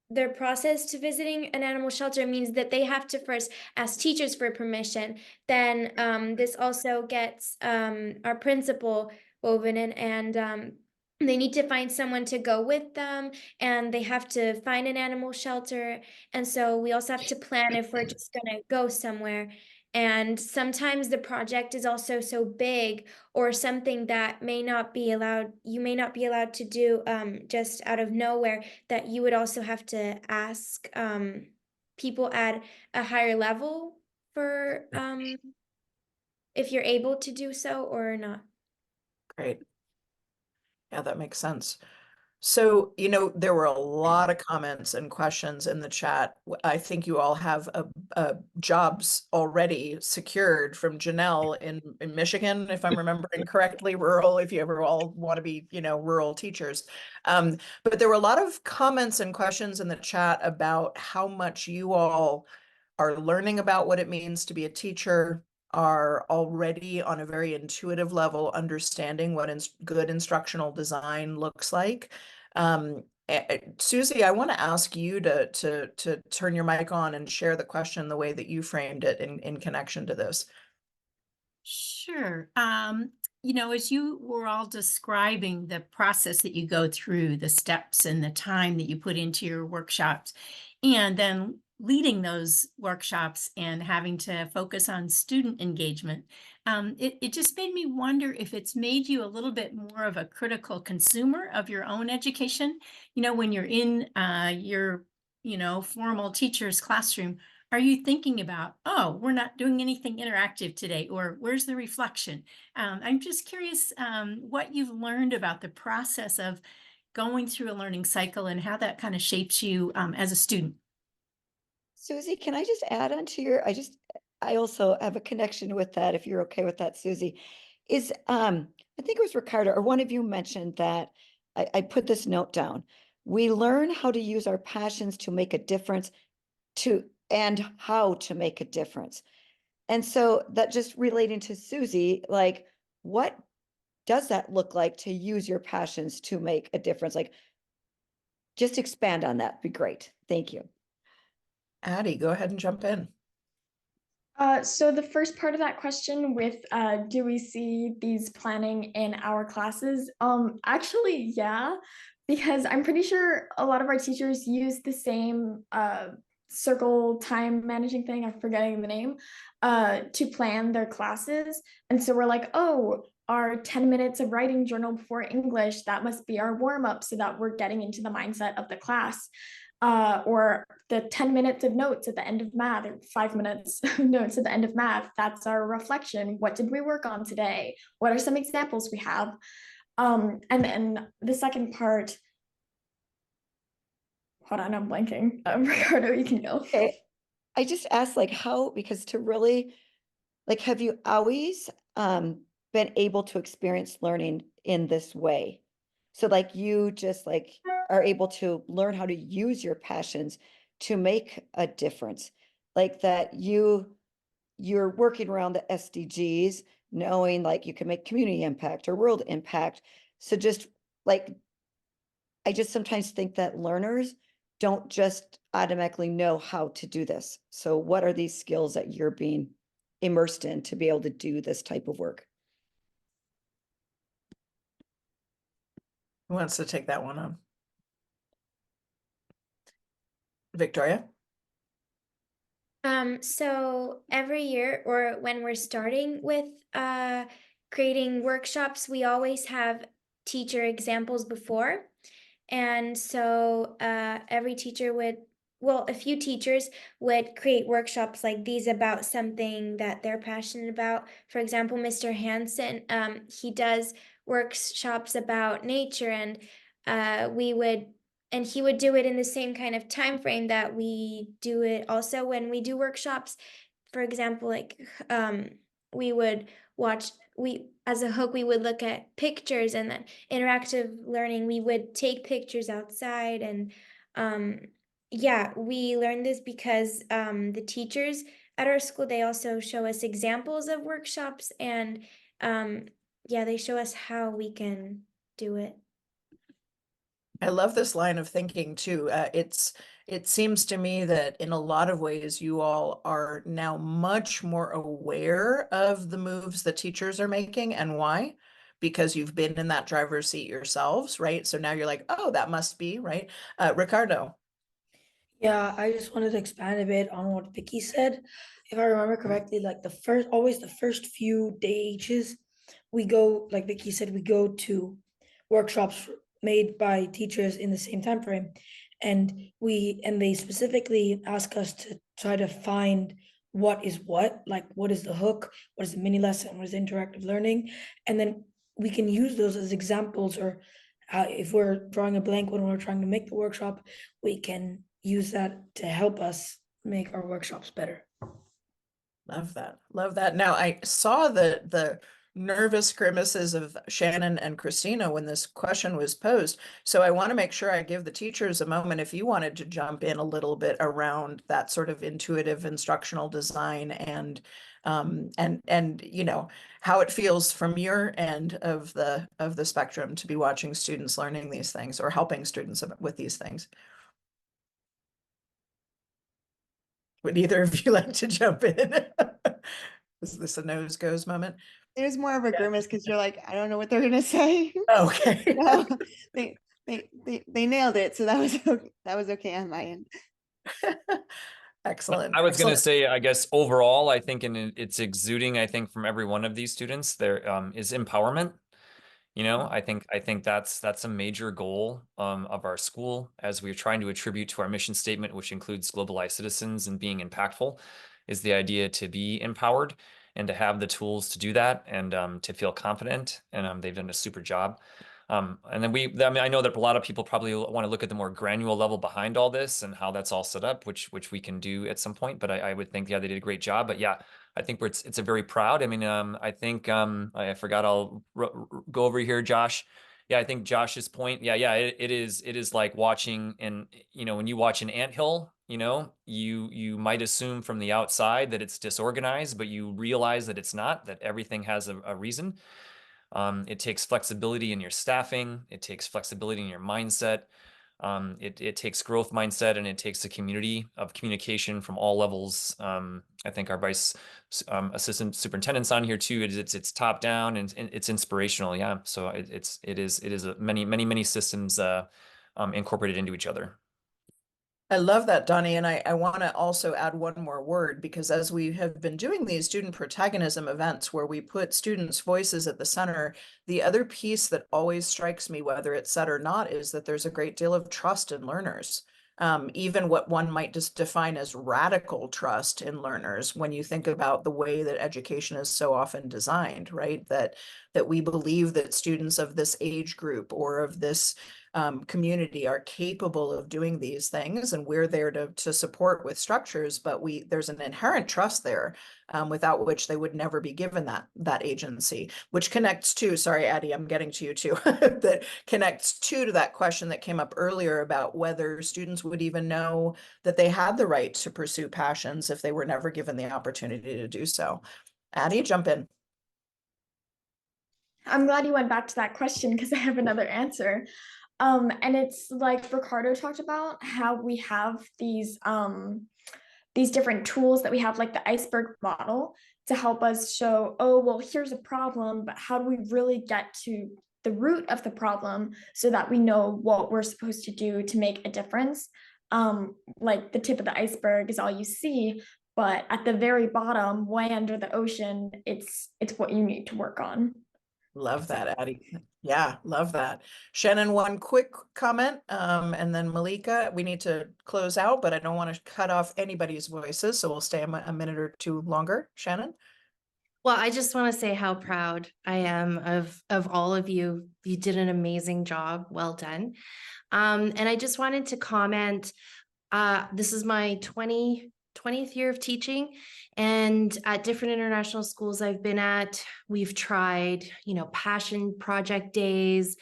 their process to visiting an animal shelter means that they have to first ask teachers for permission. Then this also gets our principal woven in, and they need to find someone to go with them, and they have to find an animal shelter. And so we also have to plan if we're just going to go somewhere. And sometimes the project is also so big, or something that may not be allowed, you may not be allowed to do just out of nowhere, that you would also have to ask people at a higher level for if you're able to do so or not. Great. Yeah, that makes sense. So, there were a lot of comments and questions in the chat. I think you all have jobs already secured from Janelle in Michigan, if I'm remembering correctly, rural, if you ever all want to be, rural teachers. But there were a lot of comments and questions in the chat about how much you all are learning about what it means to be a teacher, are already on a very intuitive level understanding what good instructional design looks like. Susie, I want to ask you to turn your mic on and share the question the way that you framed it in connection to this. Sure. As you were all describing the process that you go through, the steps and the time that you put into your workshops, and then leading those workshops and having to focus on student engagement, it just made me wonder if it's made you a little bit more of a critical consumer of your own education. When you're in your, formal teacher's classroom, are you thinking about, oh, we're not doing anything interactive today, or where's the reflection? I'm just curious what you've learned about the process of going through a learning cycle and how that kind of shapes you as a student. Susie, can I just add on to I also have a connection with that, if you're okay with that, Susie. I think it was Ricardo or one of you mentioned that, I put this note down. We learn how to use our passions to make a difference and how to make a difference. And so that, just relating to Susie, like, what does that look like to use your passions to make a difference? Like, just expand on that. Be great. Thank you. Addie, go ahead and jump in. So the first part of that question with do we see these planning in our classes? Actually, yeah, because I'm pretty sure a lot of our teachers use the same circle time managing thing, I'm forgetting the name, to plan their classes. And so we're like, oh, our 10 minutes of writing journal before English, that must be our warm-up so that we're getting into the mindset of the class. Or the 10 minutes of notes at the end of math, or 5 minutes of notes at the end of math, that's our reflection. What did we work on today? What are some examples we have? And then the second part, hold on, I'm blanking. Ricardo, you can go. Okay. I just asked, like, how, because to really, like, have you always been able to experience learning in this way? So like, you just like are able to learn how to use your passions to make a difference, like that you're working around the SDGs, knowing like you can make community impact or world impact. So just like, I just sometimes think that learners don't just automatically know how to do this. So what are these skills that you're being immersed in to be able to do this type of work? Who wants to take that one on? Victoria? So every year, or when we're starting with creating workshops, we always have teacher examples before. And so every teacher would, well, a few teachers would create workshops like these about something that they're passionate about. For example, Mr. Hansen, he does workshops about nature, and we would, and he would do it in the same kind of time frame that we do it also when we do workshops. For example, like we would watch, we as a hook, we would look at pictures, and then interactive learning, we would take pictures outside. And yeah, we learned this because the teachers at our school, they also show us examples of workshops, and yeah, they show us how we can do it. I love this line of thinking too. It seems to me that in a lot of ways you all are now much more aware of the moves that teachers are making and why, because you've been in that driver's seat yourselves, right? So now you're like, oh, that must be right. Ricardo. Yeah, I just wanted to expand a bit on what Vicky said. If I remember correctly, like always the first few days, we go, like Vicky said, we go to workshops made by teachers in the same time frame. And they specifically ask us to try to find what is what, like what is the hook, what is the mini lesson, what is interactive learning. And then we can use those as examples, or if we're drawing a blank when we're trying to make the workshop, we can use that to help us make our workshops better. Love that. Love that. Now I saw the nervous grimaces of Shannon and Christina when this question was posed. So I want to make sure I give the teachers a moment if you wanted to jump in a little bit around that sort of intuitive instructional design and you know how it feels from your end of the spectrum to be watching students learning these things or helping students with these things. Would either of you like to jump in? Is this a nose goes moment? It was more of a grimace because you're like, I don't know what they're gonna say. Okay. No, they nailed it, so that was okay on my end. Excellent. I was going to Excellent. say, I guess overall, I think it's exuding, I think from every one of these students, there is empowerment. You know, I think that's a major goal of our school as we're trying to attribute to our mission statement, which includes globalized citizens and being impactful, is the idea to be empowered and to have the tools to do that and to feel confident. And they've done a super job. And then I mean, I know that a lot of people probably want to look at the more granular level behind all this and how that's all set up, which we can do at some point. But I would think, yeah, they did a great job. But yeah, I think it's a very proud. I mean, I think I forgot. I'll go over here, Josh. Yeah, I think Josh's point. Yeah, it is like watching, and you know, when you watch an anthill, you know, you might assume from the outside that it's disorganized, but you realize that it's not. That everything has a reason. It takes flexibility in your staffing. It takes flexibility in your mindset. It takes growth mindset, and it takes a community of communication from all levels. I think our vice assistant superintendent's on here too. It's top down and it's inspirational. Yeah. So it is many systems incorporated into each other. I love that, Donnie. And I want to also add one more word, because as we have been doing these student protagonism events where we put students' voices at the center, the other piece that always strikes me, whether it's said or not, is that there's a great deal of trust in learners. Even what one might just define as radical trust in learners when you think about the way that education is so often designed, right? That we believe that students of this age group or of this community are capable of doing these things, and we're there to support with structures, but there's an inherent trust there without which they would never be given that agency, which connects to, sorry, Addie, I'm getting to you too, that connects to that question that came up earlier about whether students would even know that they had the right to pursue passions if they were never given the opportunity to do so. Addie, jump in. I'm glad you went back to that question because I have another answer. And it's like Ricardo talked about, how we have these different tools that we have, like the iceberg model, to help us show, oh, well, here's a problem, but how do we really get to the root of the problem so that we know what we're supposed to do to make a difference? Like the tip of the iceberg is all you see, but at the very bottom, way under the ocean, it's what you need to work on. Love that, Addie. Yeah, love that. Shannon, one quick comment, and then Malika, we need to close out, but I don't want to cut off anybody's voices, so we'll stay a minute or two longer. Shannon? Well, I just want to say how proud I am of all of you. You did an amazing job. Well done. And I just wanted to comment, this is my 20th year of teaching, and at different international schools I've been at, we've tried, passion project days,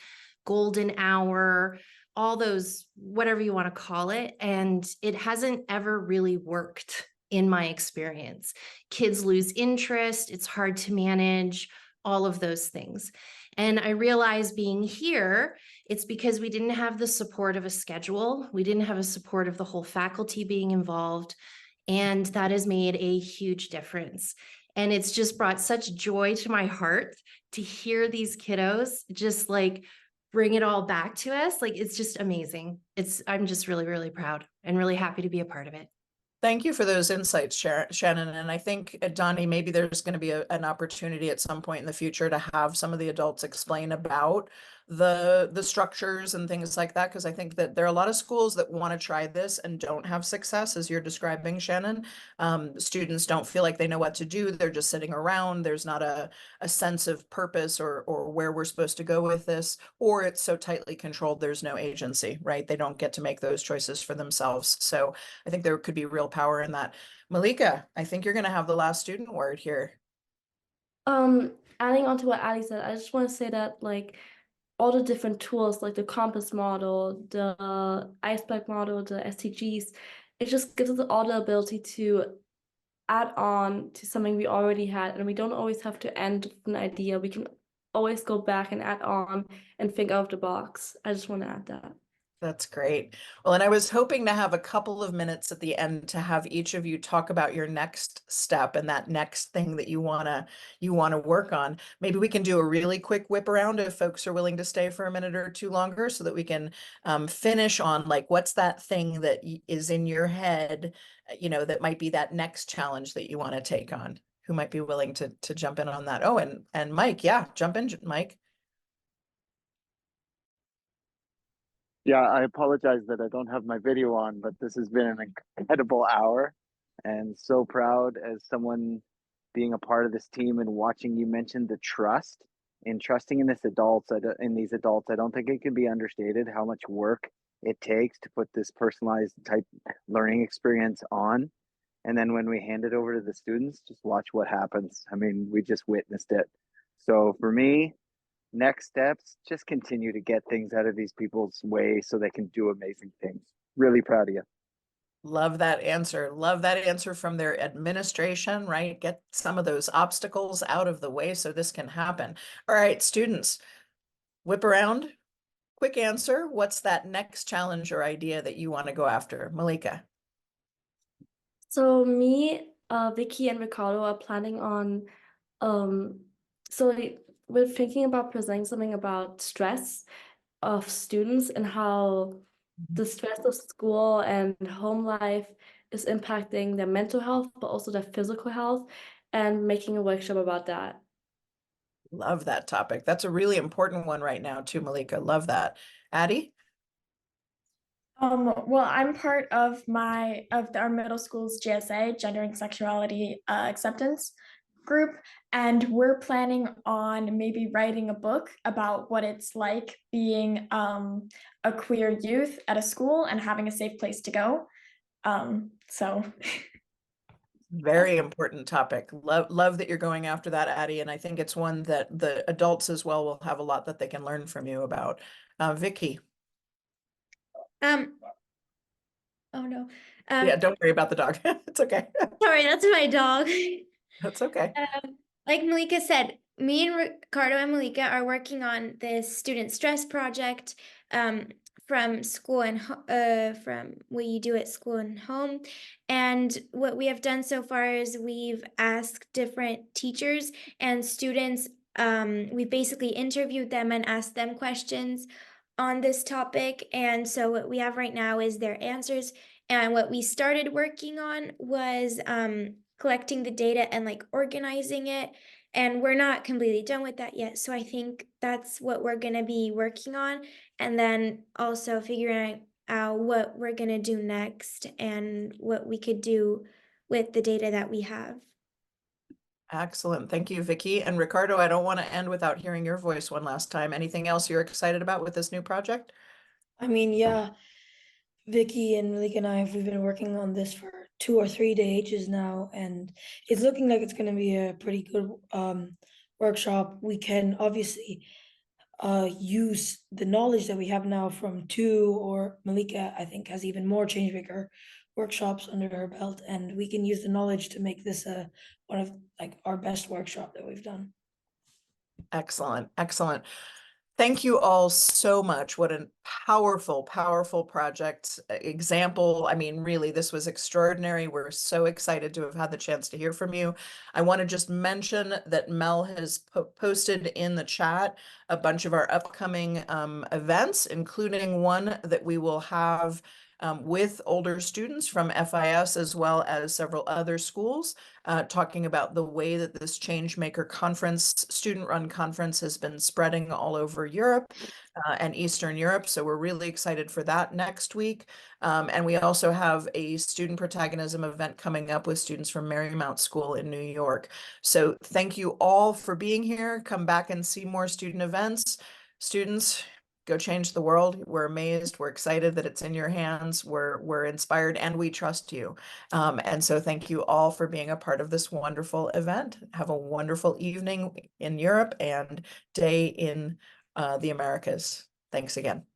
golden hour, all those, whatever you want to call it. And it hasn't ever really worked in my experience. Kids lose interest, it's hard to manage, all of those things. And I realized being here, it's because we didn't have the support of a schedule. We didn't have a support of the whole faculty being involved. And that has made a huge difference. And it's just brought such joy to my heart to hear these kiddos just like bring it all back to us. Like, it's just amazing. I'm just really, really proud and really happy to be a part of it. Thank you for those insights, Shannon. And I think, Donnie, maybe there's going to be an opportunity at some point in the future to have some of the adults explain about the structures and things like that, because I think that there are a lot of schools that want to try this and don't have success, as you're describing, Shannon. Students don't feel like they know what to do. They're just sitting around. There's not a sense of purpose or where we're supposed to go with this, or it's so tightly controlled, there's no agency, right? They don't get to make those choices for themselves. So I think there could be real power in that. Malika, I think you're going to have the last student word here. Adding on to what Ali said, I just want to say that like all the different tools, like the compass model, the iceberg model, the SDGs, it just gives us all the ability to add on to something we already had, and we don't always have to end with an idea. We can always go back and add on and think out of the box. I just want to add that. That's great. Well, and I was hoping to have a couple of minutes at the end to have each of you talk about your next step and that next thing that you wanna work on. Maybe we can do a really quick whip around if folks are willing to stay for a minute or two longer, so that we can finish on like what's that thing that is in your head, that might be that next challenge that you want to take on. Who might be willing to jump in on that? Oh, and Mike, yeah, jump in, Mike. Yeah, I apologize that I don't have my video on, but this has been an incredible hour, and so proud as someone being a part of this team and watching. You mentioned the trust in trusting in these adults. I don't think it can be understated how much work it takes to put this personalized type learning experience on. And then when we hand it over to the students, just watch what happens. I mean, we just witnessed it. So for me, next steps, just continue to get things out of these people's way so they can do amazing things. Really proud of you. Love that answer. Love that answer from their administration, right? Get some of those obstacles out of the way so this can happen. All right, students, whip around. Quick answer. What's that next challenge or idea that you want to go after? Malika. So me, Vicky, and Ricardo are planning on, we're thinking about presenting something about stress of students and how the stress of school and home life is impacting their mental health, but also their physical health, and making a workshop about that. Love that topic. That's a really important one right now too, Malika. Love that. Addie? Well, I'm part of our middle school's GSA, Gender and Sexuality Acceptance group, and we're planning on maybe writing a book about what it's like being a queer youth at a school and having a safe place to go. So very important topic. Love that you're going after that, Addie, and I think it's one that the adults as well will have a lot that they can learn from you about. Vicky. Oh no. Yeah, don't worry about the dog. It's okay. Sorry, that's my dog. That's okay. Like Malika said, me and Ricardo and Malika are working on this student stress project from school and from what you do at school and home. And what we have done so far is we've asked different teachers and students. We basically interviewed them and asked them questions on this topic. And so what we have right now is their answers, And what we started working on was collecting the data and like organizing it. And we're not completely done with that yet. So I think that's what we're going to be working on. And then also figuring out what we're going to do next and what we could do with the data that we have. Excellent. Thank you, Vicky. And Ricardo, I don't want to end without hearing your voice one last time. Anything else you're excited about with this new project? I mean, yeah, Vicky and Malik and we've been working on this for 2 or 3 days now, and it's looking like it's going to be a pretty good workshop. We can obviously use the knowledge that we have now from 2, or Malika, I think, has even more Changemaker workshops under her belt, and we can use the knowledge to make this one of like our best workshop that we've done. Excellent. Excellent. Thank you all so much. What a powerful, powerful project example. I mean, really, this was extraordinary. We're so excited to have had the chance to hear from you. I want to just mention that Mel has posted in the chat a bunch of our upcoming events, including one that we will have with older students from FIS as well as several other schools, talking about the way that this Changemaker conference, student-run conference, has been spreading all over Europe and Eastern Europe. So we're really excited for that next week. And we also have a student protagonism event coming up with students from Marymount School in New York. So thank you all for being here. Come back and see more student events. Students, go change the world. We're amazed. We're excited that it's in your hands. We're inspired, and we trust you. And so thank you all for being a part of this wonderful event. Have a wonderful evening in Europe and day in the Americas. Thanks again.